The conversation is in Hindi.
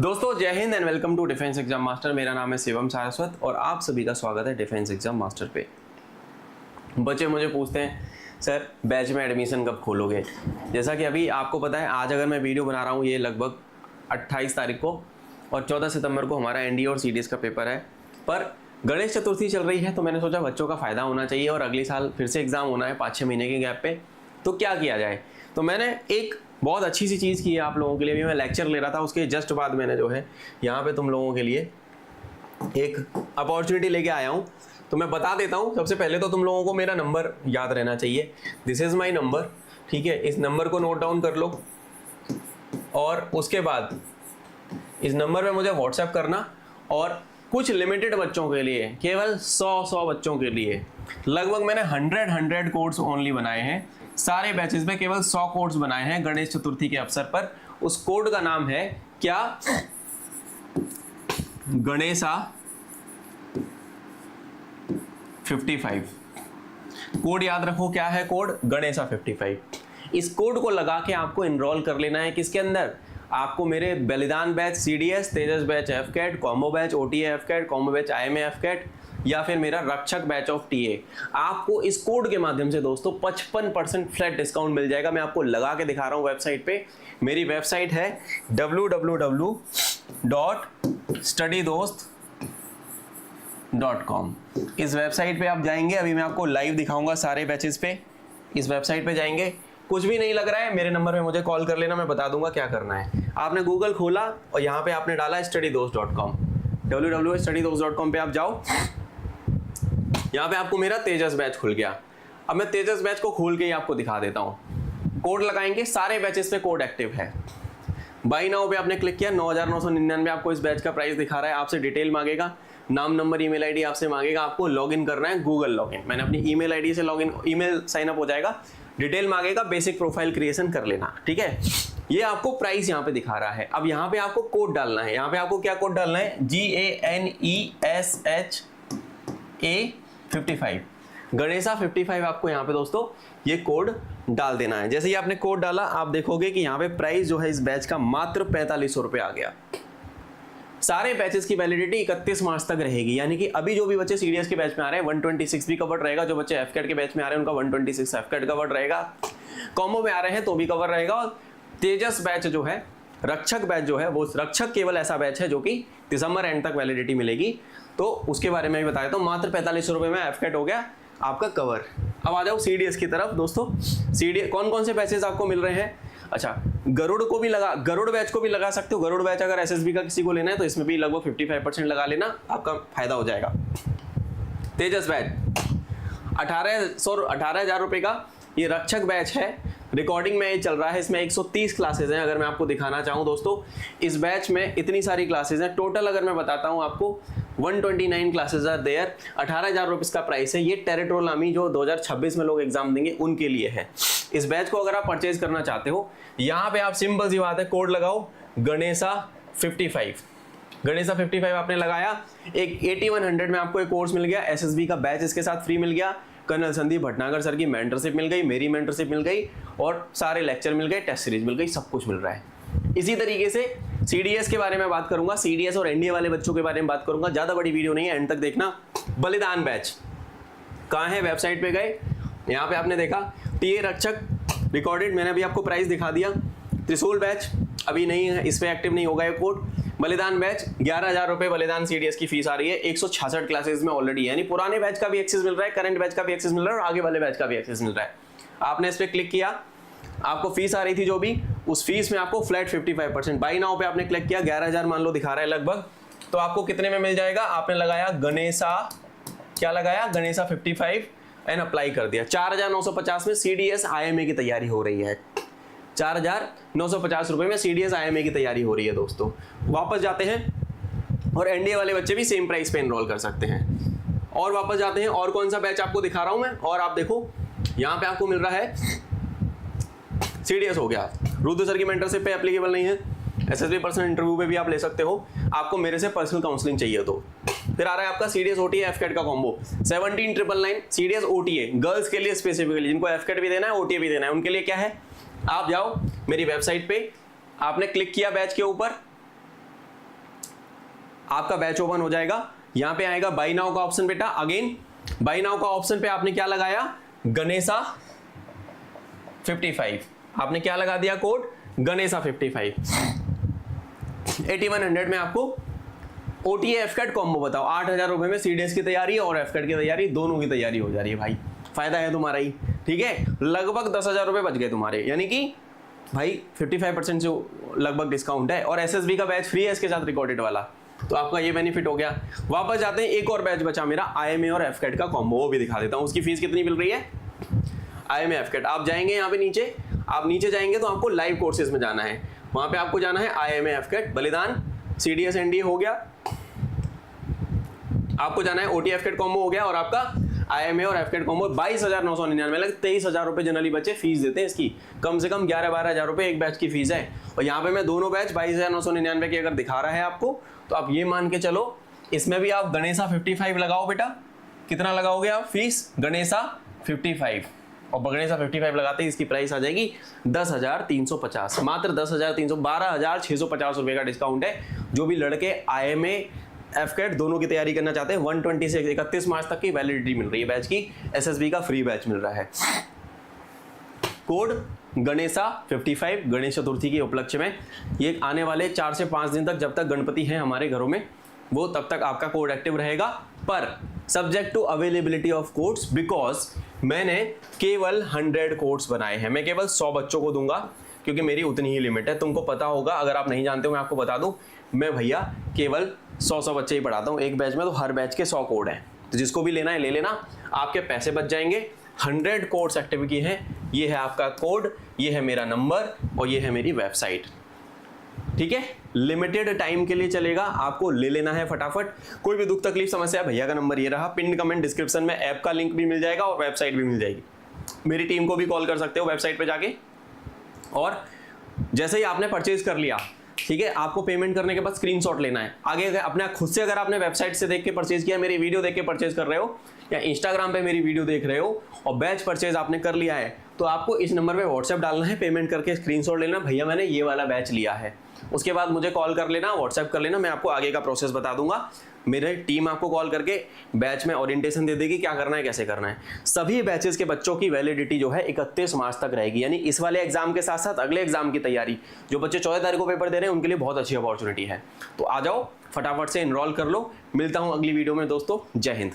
दोस्तों जय हिंद and welcome to defence exam master. मेरा नाम है शिवम सारस्वत और आप सभी का स्वागत है डिफेंस एग्जाम मास्टर पे। बच्चे मुझे पूछते हैं सर बैच में एडमिशन कब खोलोगे। जैसा कि अभी आपको पता है आज अगर मैं वीडियो बना रहा हूँ ये लगभग 28 तारीख को और 14 सितंबर को हमारा एनडीए और सीडीएस का पेपर है। पर गणेश चतुर्थी चल रही है तो मैंने सोचा बच्चों का फ़ायदा होना चाहिए और अगले साल फिर से एग्ज़ाम होना है 5-6 महीने के गैप पे, तो क्या किया जाए। तो मैंने एक बहुत अच्छी सी चीज़ की है आप लोगों के लिए। भी मैं लेक्चर ले रहा था उसके जस्ट बाद मैंने जो है यहाँ पे तुम लोगों के लिए एक अपॉर्चुनिटी लेके आया हूँ। तो मैं बता देता हूँ। सबसे पहले तो तुम लोगों को मेरा नंबर याद रहना चाहिए। दिस इज़ माई नंबर, ठीक है। इस नंबर को नोट डाउन कर लो और उसके बाद इस नंबर पे मुझे व्हाट्सएप करना। और कुछ लिमिटेड बच्चों के लिए, केवल 100 बच्चों के लिए लगभग मैंने 100 कोड्स ओनली बनाए हैं। सारे बैचेस में केवल 100 कोड्स बनाए हैं गणेश चतुर्थी के अवसर पर। उस कोड का नाम है क्या, गणेशा 55। कोड याद रखो, क्या है कोड, गणेशा 55। इस कोड को लगा के आपको एनरोल कर लेना है। किसके अंदर, आपको मेरे Balidan batch CDS, Tejas batch AFCAT, combo batch OTA AFCAT, combo batch IMA AFCAT या फिर मेरा रक्षक बैच ऑफ टीए। आपको इस कोड के माध्यम से दोस्तों 55% फ्लैट डिस्काउंट मिल जाएगा। मैं आपको लगा के दिखा रहा हूं वेबसाइट पे। मेरी वेबसाइट है www.studydost.com। इस वेबसाइट पे आप जाएंगे, अभी मैं आपको लाइव दिखाऊंगा सारे बैचेस पे। इस वेबसाइट पे जाएंगे, कुछ भी नहीं लग रहा है मेरे नंबर पे मुझे कॉल कर लेना, मैं बता दूंगा क्या करना है। आपने गूगल खोला और यहाँ पे आपने डाला studydost.com, www.studydost.com पे आप जाओ। यहाँ पे आपको मेरा तेजस बैच खुल गया। अब मैं तेजस बैच को खोल के ही आपको दिखा देता हूँ। कोड लगाएंगे, सारे बैचेस पे कोड एक्टिव है। बाई नाउ पे आपने क्लिक किया, 9,999 आपको इस बैच का प्राइस दिखा रहा है। आपसे डिटेल मांगेगा, नाम नंबर ईमेल आईडी आपसे मांगेगा। आपको लॉगिन करना है, गूगल लॉगिन। मैंने अपनी ईमेल आईडी से लॉगिन, ईमेल साइन अप हो जाएगा। डिटेल मांगेगा, बेसिक प्रोफाइल क्रिएशन कर लेना, ठीक है। ये आपको प्राइस यहाँ पे दिखा रहा है। अब यहाँ पे आपको कोड डालना है। यहाँ पे आपको क्या कोड डालना है, GANESHA55, गणेशा 55। आपको यहाँ पे दोस्तों ये कोड डाल देना है। जैसे ही आपने कोड डाला आप देखोगे कि यहाँ पे प्राइस जो है इस बैच का मात्र 4500 रुपये आ गया। सारे बैचेस की वैलिडिटी 31 मार्च तक रहेगी। यानी कि अभी जो भी बच्चे सीडीएस के बैच में आ रहे हैं 126 भी कवर्ड रहेगा। जो बच्चे एफकेट के बैच में आ रहे हैं उनका 126 एफकेट कवर्ड रहेगा। कॉम्बो में आ रहे हैं तो भी कवर रहेगा। और तेजस बैच जो है, रक्षक बैच जो है, वो रक्षक केवल ऐसा बैच है जो कि दिसंबर एंड तक वैलिडिटी मिलेगी। तो उसके बारे में भी बता देता हूँ। मात्र 4500 रुपये में एफकेट हो गया आपका कवर। अब आ जाओ सीडीएस की तरफ दोस्तों। सीडीएस कौन कौन से बैचेस आपको मिल रहे हैं। अच्छा, गरुड़ को भी लगा, गरुड़ बैच को भी लगा सकते हो। गरुड़ बैच अगर एसएसबी का किसी को लेना है तो इसमें भी लगभग 55% लगा लेना, आपका फायदा हो जाएगा। तेजस बैच 18,000 रुपये का ये रक्षक बैच है। रिकॉर्डिंग में ये चल रहा है। इसमें 130 क्लासेज हैं। अगर मैं आपको दिखाना चाहूँ दोस्तों, इस बैच में इतनी सारी क्लासेज हैं। टोटल अगर मैं बताता हूँ आपको 129 क्लासेज आर देयर। 18,000 रुपये इसका प्राइस है। ये टेरिटोरियल आर्मी जो 2026 में लोग एग्जाम देंगे उनके लिए है। इस बैच को अगर आप परचेज करना चाहते हो, यहाँ पे आप सिंपल सी बात है, कोड लगाओ गणेशा 55। गणेशा 55 आपने लगाया, एक 8100 में आपको एक कोर्स मिल गया। एसएसबी का बैच इसके साथ फ्री मिल गया। कर्नल संदीप भटनागर सर की मेंटरशिप मिल गई, मेरी मेंटरशिप मिल गई और सारे लेक्चर मिल गए, टेस्ट सीरीज मिल गई, सब कुछ मिल रहा है। इसी तरीके से सीडीएस के बारे में बात करूंगा, सीडीएस और एनडीए वाले बच्चों के बारे में बात करूंगा। ज्यादा बड़ी वीडियो नहीं है, एंड तक देखना। बलिदान बैच कहाँ है, वेबसाइट पे गए, यहाँ पे आपने देखा टीए रक्षक रिकॉर्डेड, मैंने अभी आपको प्राइस दिखा दिया। त्रिशूल बैच अभी नहीं है, इस पे एक्टिव नहीं होगा ये कोड। बलिदान बैच 11,000 रुपये बलिदान सीडीएस की फीस आ रही है। 166 क्लासेस में ऑलरेडी, यानी पुराने बैच का भी एक्सेस मिल रहा है, करंट बैच का भी एक्सेस मिल रहा है और आगे वाले बैच का भी एक्सेस मिल रहा है। आपने इस पर क्लिक किया, आपको फीस आ रही थी जो भी, उस फीस में आपको फ्लैट 55%। बाई नाउ पे आपने क्लिक किया, 11,000 मान लो दिखा रहा है लगभग, तो आपको कितने में मिल जाएगा। आपने लगाया गणेशा, क्या लगाया, गणेशा 55 एंड अप्लाई कर दिया। 4,950 में सीडीएस आईएमए की तैयारी हो रही है। 4,950 रुपये में सीडीएस आईएमए की तैयारी हो रही है दोस्तों। वापस जाते हैं और एनडीए वाले बच्चे भी सेम प्राइस पे एनरोल कर सकते हैं। और वापस जाते हैं, और कौन सा बैच आपको दिखा रहा हूं मैं, और आप देखो यहाँ पे आपको मिल रहा है सीडीएस हो गया। रुद्र सर की मेंटरशिप पे एप्लीकेबल नहीं है। एसएसबी पर्सनल इंटरव्यू पे भी आप ले सकते हो, आपको मेरे से पर्सनल काउंसलिंग चाहिए तो। फिर आ रहा है आपका सीडीएस ओटीए एफकेट का कॉम्बो 17,999 सीडीएस ओटीए, गर्ल्स के लिए स्पेसिफिकली, जिनको एफकेट भी देना है ओटीए भी देना है, उनके लिए क्या है, आप जाओ मेरी वेबसाइट पे, आपने क्लिक किया बैच के ऊपर, आपका बैच ओपन हो जाएगा। यहां पे आएगा बाई नाउ का ऑप्शन बेटा। अगेन बाई नाउ का ऑप्शन पे आपने क्या लगाया, गणेशा 55, आपने क्या लगा दिया कोड गणेशा 55। 8100 में आपको OTA एफकैट कॉम्बो बताओ 8000 रुपए में CDS की तैयारी और एफकैट की तैयारी दोनों की तैयारी हो जा रही है भाई, फायदा है तुम्हारा ही, ठीक है। लगभग 10,000 रुपए बच गए तुम्हारे, यानी कि भाई 55% जो लगभग डिस्काउंट है, और SSB का बैच फ्री है इसके साथ रिकॉर्डेड वाला, तो आपका ये बेनिफिट हो गया। वापस जाते हैं, एक और बैच बचा मेरा IMA और एफकैट का कॉम्बो, वो भी दिखा देता हूँ। उसकी फीस कितनी मिल रही है IMA एफकैट। आप जाएंगे यहाँ पे नीचे, आप नीचे जाएंगे तो आपको लाइव कोर्सेज में जाना है, वहां पे आपको जाना है IMA एफकैट बलिदान, CDS NDA हो गया, आपको जाना है OTA एफकैट कॉम्बो हो गया, और आपका IMA और एफकैट कॉम्बो 22,999 लगे। 23,000 रुपए जनरली बच्चे फीस देते हैं इसकी, कम से कम 11-12,000 रुपए एक बैच की फीस है। और यहाँ पे मैं दोनों बैच 22,999 की अगर दिखा रहा है आपको, तो आप ये मान के चलो इसमें भी आप गणेशा 55 लगाओ बेटा। कितना लगाओगे आप फीस गणेशा 55, और गणेशा 55 लगाते ही इसकी प्राइस आ जाएगी 10,350, मात्र 10,300, 12,650 रुपए का डिस्काउंट है। जो भी लड़के IMA एफकैट दोनों की तैयारी करना चाहते हैं, 120 से 31 मार्च तक की वैलिडिटी मिल रही है बैच की, SSB का फ्री बैच मिल रहा है। कोड गणेशा 55 गणेश चतुर्थी के उपलक्ष्य में, ये आने वाले 4 से 5 दिन तक, जब तक गणपति हैं हमारे घरों में, वो तब तक आपका कोड एक्टिव रहेगा, पर subject to availability of codes, because मैंने केवल 100 कोड्स बनाए हैं। मैं केवल 100 बच्चों को दूंगा, क्योंकि मेरी उतनी ही लिमिट है। तुमको पता होगा, अगर आप नहीं जानते हो मैं आपको बता दूं, मैं भैया केवल 100 बच्चे ही पढ़ाता हूं एक बैच में, तो हर बैच के 100 कोड हैं, तो जिसको भी लेना है ले लेना, आपके पैसे बच जाएंगे। 100 कोड्स एक्टिव की हैं, ये है आपका कोड, ये है मेरा नंबर, और ये है मेरी वेबसाइट, ठीक है। लिमिटेड टाइम के लिए चलेगा, आपको ले लेना है फटाफट। कोई भी दुख तकलीफ समस्या है, भैया का नंबर ये रहा, पिन कमेंट डिस्क्रिप्शन में ऐप का लिंक भी मिल जाएगा और वेबसाइट भी मिल जाएगी। मेरी टीम को भी कॉल कर सकते हो वेबसाइट पे जाके। और जैसे ही आपने परचेज कर लिया, ठीक है, आपको पेमेंट करने के बाद स्क्रीनशॉट लेना है। आगे अपने खुद से अगर आपने वेबसाइट से देख के परचेज किया, मेरी वीडियो देख के परचेज कर रहे हो, या इंस्टाग्राम पे मेरी वीडियो देख रहे हो और बैच परचेज आपने कर लिया है, तो आपको इस नंबर पे व्हाट्सएप डालना है, पेमेंट करके स्क्रीनशॉट लेना, भैया मैंने ये वाला बैच लिया है। उसके बाद मुझे कॉल कर लेना, व्हाट्सएप कर लेना, मैं आपको आगे का प्रोसेस बता दूंगा। मेरे टीम आपको कॉल करके बैच में ओरिएंटेशन दे देगी, क्या करना है कैसे करना है। सभी बैचेस के बच्चों की वैलिडिटी जो है 31 मार्च तक रहेगी, यानी इस वाले एग्जाम के साथ साथ अगले एग्जाम की तैयारी, जो बच्चे 14 तारीख को पेपर दे रहे हैं उनके लिए बहुत अच्छी अपॉर्चुनिटी है। तो आ जाओ फटाफट से एनरोल कर लो। मिलता हूं अगली वीडियो में दोस्तों, जय हिंद।